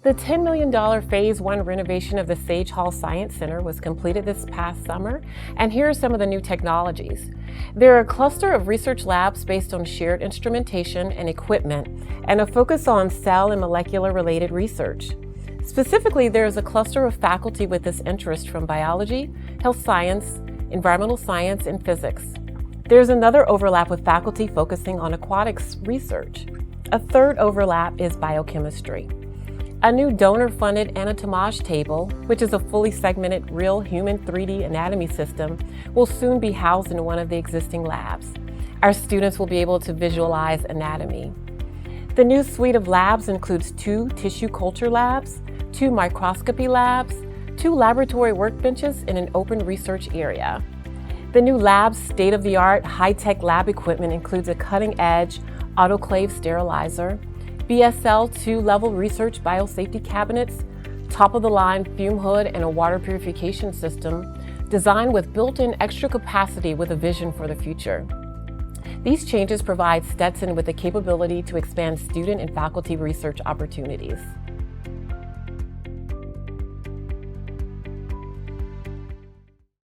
The $10 million Phase 1 renovation of the Sage Hall Science Center was completed this past summer, and here are some of the new technologies. There are a cluster of research labs based on shared instrumentation and equipment, and a focus on cell and molecular-related research. Specifically, there is a cluster of faculty with this interest from biology, health science, environmental science, and physics. There's another overlap with faculty focusing on aquatics research. A third overlap is biochemistry. A new donor-funded anatomage table, which is a fully segmented real human 3D anatomy system, will soon be housed in one of the existing labs. Our students will be able to visualize anatomy. The new suite of labs includes 2 tissue culture labs, 2 microscopy labs, 2 laboratory workbenches, and an open research area. The new lab's state-of-the-art high-tech lab equipment includes a cutting-edge autoclave sterilizer, BSL 2-level research biosafety cabinets, top-of-the-line fume hood, and a water purification system designed with built-in extra capacity with a vision for the future. These changes provide Stetson with the capability to expand student and faculty research opportunities.